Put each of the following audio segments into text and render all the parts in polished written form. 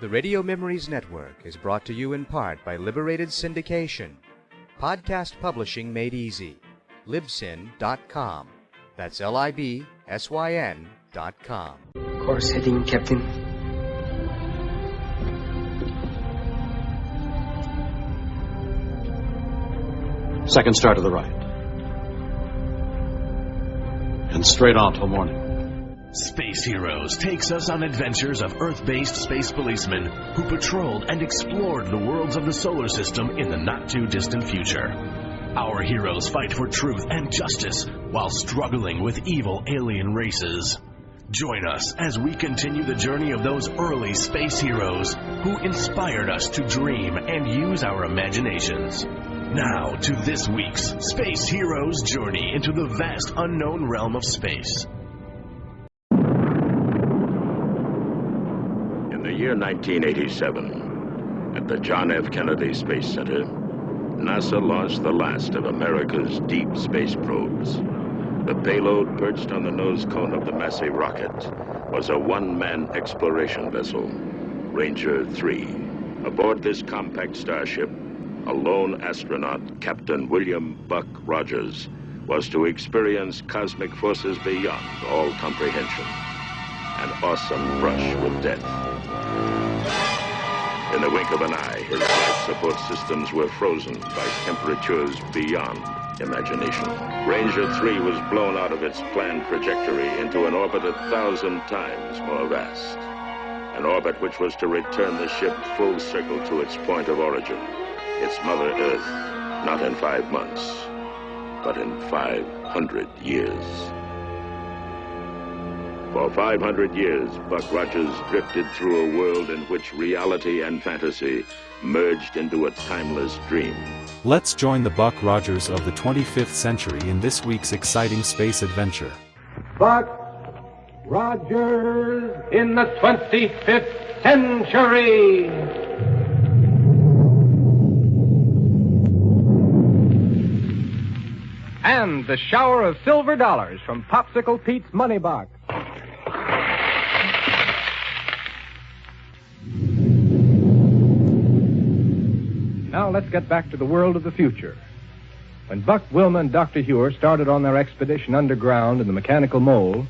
The Radio Memories Network is brought to you in part by Liberated Syndication. Podcast publishing made easy. Libsyn.com. That's Libsyn.com. Course heading, Captain. Second star to the right. And straight on till morning. Space Heroes takes us on adventures of Earth-based space policemen who patrolled and explored the worlds of the solar system in the not-too-distant future. Our heroes fight for truth and justice while struggling with evil alien races. Join us as we continue the journey of those early space heroes who inspired us to dream and use our imaginations. Now to this week's Space Heroes journey into the vast unknown realm of space. In the year 1987, at the John F. Kennedy Space Center, NASA launched the last of America's deep space probes. The payload perched on the nose cone of the massive rocket was a one-man exploration vessel, Ranger 3. Aboard this compact starship, a lone astronaut, Captain William "Buck" Rogers, was to experience cosmic forces beyond all comprehension. An awesome brush with death. In the wink of an eye, his life support systems were frozen by temperatures beyond imagination. Ranger 3 was blown out of its planned trajectory into an orbit 1,000 times more vast. An orbit which was to return the ship full circle to its point of origin, its Mother Earth, not in 5 months, but in 500 years. For 500 years, Buck Rogers drifted through a world in which reality and fantasy merged into a timeless dream. Let's join the Buck Rogers of the 25th century in this week's exciting space adventure. Buck Rogers in the 25th century. And the shower of silver dollars from Popsicle Pete's money box. Now let's get back to the world of the future. When Buck, Wilma, and Dr. Huer started on their expedition underground in the mechanical mole,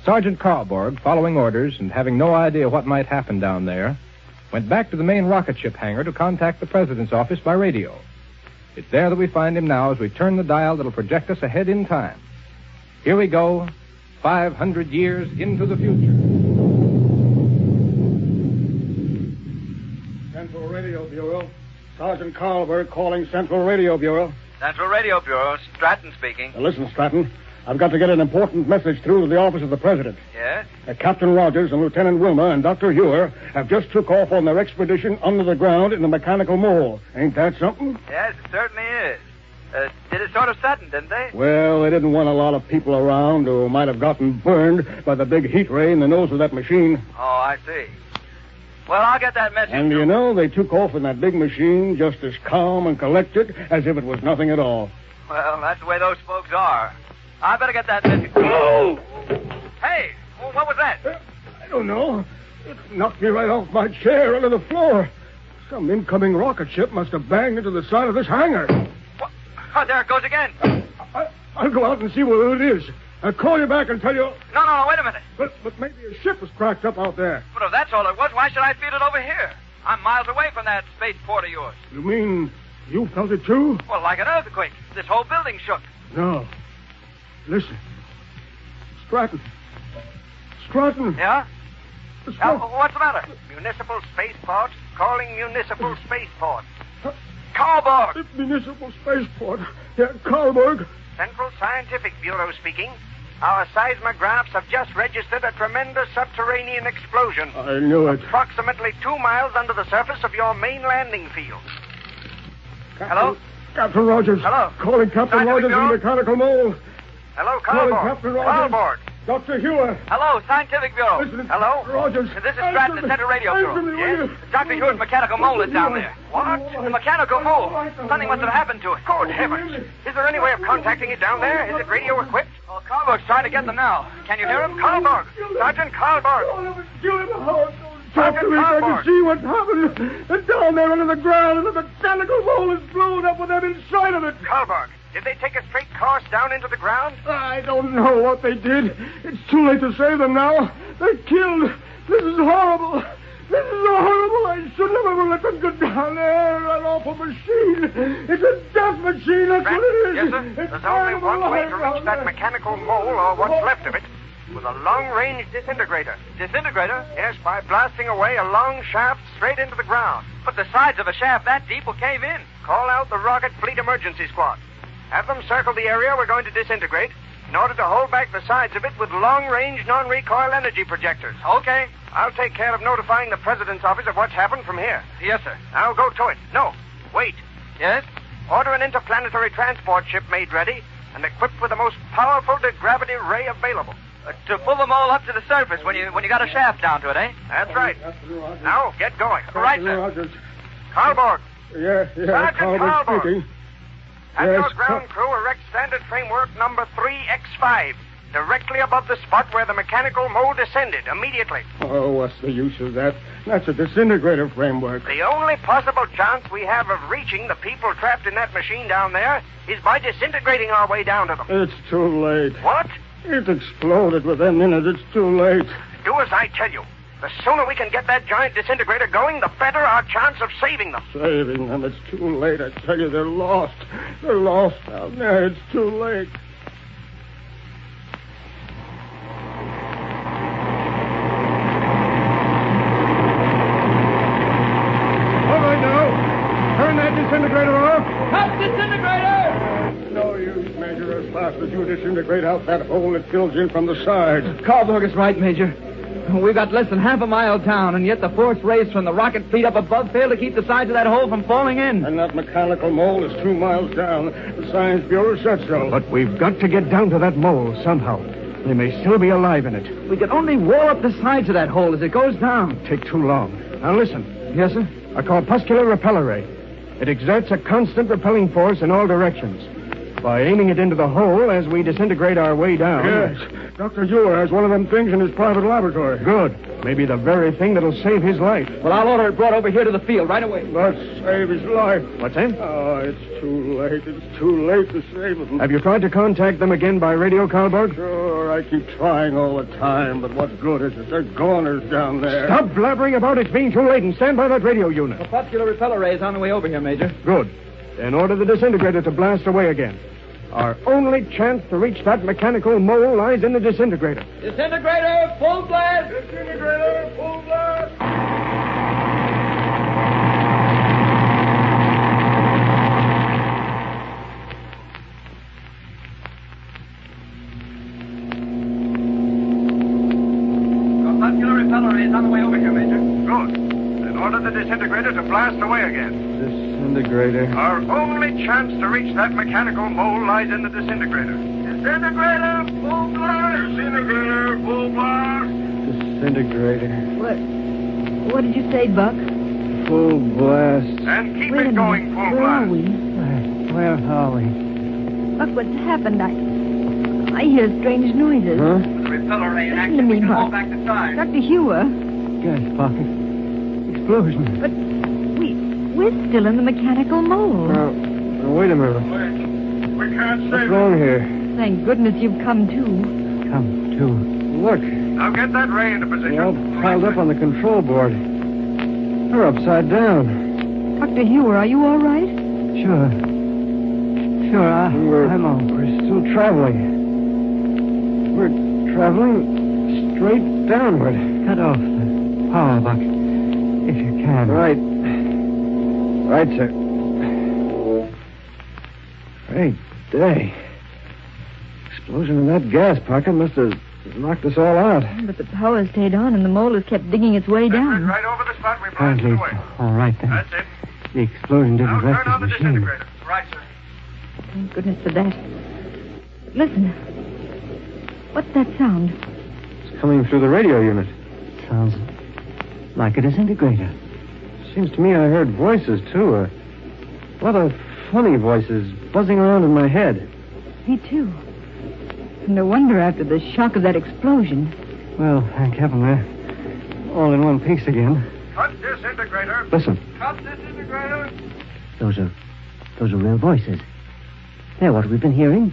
Sergeant Karlborg, following orders and having no idea what might happen down there, went back to the main rocket ship hangar to contact the president's office by radio. It's there that we find him now as we turn the dial that'll project us ahead in time. Here we go, 500 years into the future. Central Radio Bureau. Sergeant Karlberg calling Central Radio Bureau. Central Radio Bureau, Stratton speaking. Now listen, Stratton. I've got to get an important message through to the office of the President. Yes? Captain Rogers and Lieutenant Wilma and Dr. Huer have just took off on their expedition under the ground in the mechanical mole. Ain't that something? Yes, it certainly is. Did it sort of sudden, didn't they? Well, they didn't want a lot of people around who might have gotten burned by the big heat ray in the nose of that machine. Oh, I see. Well, I'll get that message. And you know, they took off in that big machine just as calm and collected as if it was nothing at all. Well, that's the way those folks are. I better get that message. Oh! Hey, what was that? I don't know. It knocked me right off my chair onto the floor. Some incoming rocket ship must have banged into the side of this hangar. What? Oh, there it goes again. I'll go out and see what it is. I'll call you back and tell you... No, wait a minute. But maybe a ship was cracked up out there. But if that's all it was, why should I feel it over here? I'm miles away from that spaceport of yours. You mean you felt it too? Well, like an earthquake. This whole building shook. No. Listen. Stratton. Yeah? What's the matter? Municipal spaceport? Calling municipal spaceport. Karlborg! Municipal spaceport. Yeah, Karlborg. Central Scientific Bureau speaking. Our seismographs have just registered a tremendous subterranean explosion. I knew it. Approximately 2 miles under the surface of your main landing field. Hello? Captain Rogers. Hello? Calling Captain Rogers in the mechanical mole. Hello, Calling Karlborg. Captain Rogers. Karlborg. Dr. Huer. Hello, Scientific Bureau. Listen, hello? Rogers. This is Stratton, the Central Radio Bureau. Yes? Dr. Huer's mechanical mole is down there. What? The mechanical mole? Something must have happened to it. Good heavens. Is there any way of contacting it down there? Is it radio equipped? Oh, Karlborg's trying to get them now. Can you hear him? Karlborg. Sergeant Karlborg. Kill him, Howard. talk to me so I Sergeant can see what's happening. And down there under the ground, and the mechanical mole is blown up with them inside of it. Karlberg, did they take a straight course down into the ground? I don't know what they did. It's too late to save them now. They're killed. This is horrible. This is horrible. I should have ever let them get down there. That awful machine. It's a death machine. That's what it is. Yes, sir. It's There's only horrible one way to down reach that there. mechanical mole, or what's left of it, with a long-range disintegrator. Disintegrator? Yes, by blasting away a long shaft straight into the ground. But the sides of a shaft that deep will cave in. Call out the Rocket Fleet Emergency Squad. Have them circle the area we're going to disintegrate in order to hold back the sides of it with long-range, non-recoil energy projectors. Okay. I'll take care of notifying the President's office of what's happened from here. Yes, sir. Now go to it. No, wait. Yes? Order an interplanetary transport ship made ready and equipped with the most powerful gravity ray available. To pull them all up to the surface when you got a shaft down to it, eh? That's right. Now, get going. Right, sir. Rogers. Karlberg, Yeah, Sergeant Calvert Karlberg. speaking. have Yes, your ground crew erect standard framework number 3X5 directly above the spot where the mechanical mole descended immediately. Oh, what's the use of that? That's a disintegrator framework. The only possible chance we have of reaching the people trapped in that machine down there is by disintegrating our way down to them. It's too late. What? It exploded within minutes. It's too late. Do as I tell you. The sooner we can get that giant disintegrator going, the better our chance of saving them. Saving them. It's too late. I tell you, they're lost. They're lost down there. It's too late. All right, now. Turn that disintegrator off. Cut disintegrator! No use, Major. As fast as you disintegrate out that hole, it fills in from the side. Karlberg is right, Major. We've got less than half a mile down, and yet the force rays from the rocket fleet up above fail to keep the sides of that hole from falling in. And that mechanical mole is 2 miles down. The Science Bureau said so. But we've got to get down to that mole somehow. They may still be alive in it. We can only wall up the sides of that hole as it goes down. Take too long. Now listen. Yes, sir? A corpuscular repeller ray. It exerts a constant repelling force in all directions. By aiming it into the hole as we disintegrate our way down... Yes. Dr. Ewer has one of them things in his private laboratory. Good. Maybe the very thing that'll save his life. Well, I'll order it brought over here to the field right away. Let's save his life. What's that? Oh, it's too late. It's too late to save him. Have you tried to contact them again by radio, Karlberg? Sure, I keep trying all the time, but what good is it? They're goners down there. Stop blabbering about it being too late and stand by that radio unit. Corpuscular repeller ray is on the way over here, Major. Good. Then order the disintegrator to blast away again. Our only chance to reach that mechanical mole lies in the disintegrator. Disintegrator, full blast! Disintegrator, full blast! Corpuscular repeller ray is on the way over here, Major. Good. Then order the disintegrator to blast away again. Disintegrator. Our only chance to reach that mechanical mole lies in the disintegrator. Disintegrator, full blast! Disintegrator, full blast! Disintegrator. What did you say, Buck? Full blast. And keep Wait a it going minute. full Where are blast. we? Where are we? Buck, what's happened? I hear strange noises. Huh? The repeller ray in Listen to action. me, We can Buck. hold back the side. Dr. Hewer, Gas pocket. Explosion. but we're still in the mechanical mole. Now, wait a minute. We can't What's save wrong here? Thank goodness you've come to. Come to. Look. Now get that ray into position. They're all piled up on the control board. They're upside down. Dr. Hewer, are you all right? Sure, I'm all... We're still traveling. We're traveling straight downward. Cut off the power, Buck, if you can. Right, sir. Great day. Explosion in that gas pocket must have knocked us all out. But the power stayed on and the mole has kept digging its way down. Right over the spot we blasted Apparently, away. all right then. That's it. The explosion Now didn't wreck turn on the the machine. disintegrator. Right, sir. Thank goodness for that. Listen. What's that sound? It's coming through the radio unit. Sounds like a disintegrator. Seems to me I heard voices, too. A lot of funny voices buzzing around in my head. Me too. No wonder after the shock of that explosion. Well, thank heaven, all in one piece again. Cut disintegrator. Listen. Cut disintegrator. Those are real voices. They're what we've been hearing.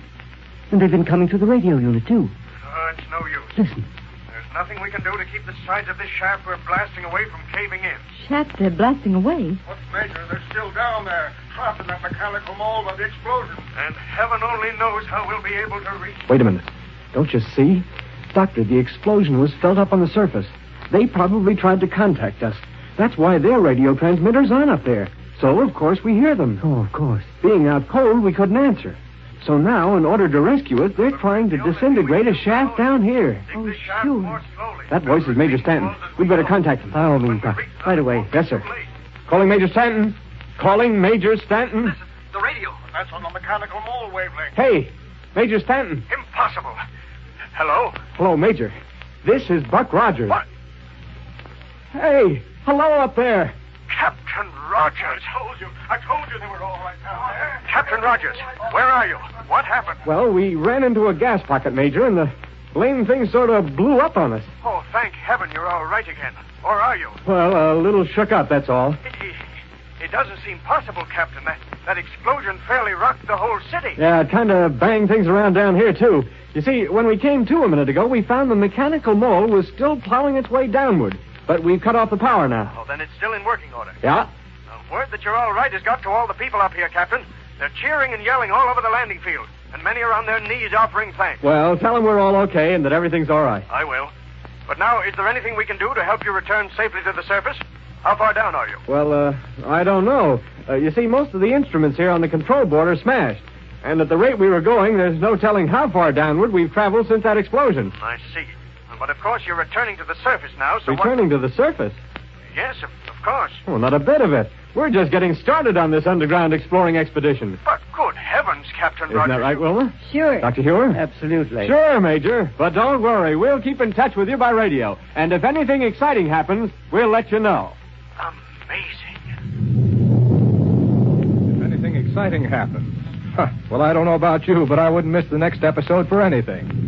And they've been coming to the radio unit, too. Oh, it's no use. Listen. There's nothing we can do to keep the sides of this shaft we're blasting away from caving in. Shaft they're blasting away. What's Major? They're still down there, trapped in that mechanical mold by the explosion. And heaven only knows how we'll be able to reach. Wait a minute. Don't you see? Doctor, the explosion was felt up on the surface. They probably tried to contact us. That's why their radio transmitter's on up there. So, of course, we hear them. Oh, of course. Being out cold, we couldn't answer. So now, in order to rescue us, they're trying to disintegrate a shaft down here. Oh, sure. That voice is Major Stanton. We'd better contact him. By all means, Doc. Right away. Yes, sir. Calling Major Stanton. Calling Major Stanton. Listen, the radio. That's on the mechanical mold wavelength. Hey, Major Stanton. Impossible. Hello? Hello, Major. This is Buck Rogers. What? Hey, hello up there. Captain Rogers. I told you they were all right down there. Captain Rogers, where are you? What happened? Well, we ran into a gas pocket, Major, and the blame thing sort of blew up on us. Oh, thank heaven you're all right again. Or are you? Well, a little shook up, that's all. It doesn't seem possible, Captain. That explosion fairly rocked the whole city. Yeah, it kind of banged things around down here, too. You see, when we came to a minute ago, we found the mechanical mole was still plowing its way downward. But we've cut off the power now. Oh, then it's still in working order. Yeah? Word that you're all right has got to all the people up here, Captain. They're cheering and yelling all over the landing field. And many are on their knees offering thanks. Well, tell them we're all okay and that everything's all right. I will. But now, is there anything we can do to help you return safely to the surface? How far down are you? Well, I don't know. You see, most of the instruments here on the control board are smashed. And at the rate we were going, there's no telling how far downward we've traveled since that explosion. I see. But, of course, you're returning to the surface now, so Returning to the surface? Yes, of course. Oh, not a bit of it. We're just getting started on this underground exploring expedition. But good heavens, Captain Rogers. Isn't that right, Wilma? Sure. Dr. Hewer? Absolutely. Sure, Major. But don't worry. We'll keep in touch with you by radio. And if anything exciting happens, we'll let you know. Amazing. If anything exciting happens. Well, I don't know about you, but I wouldn't miss the next episode for anything.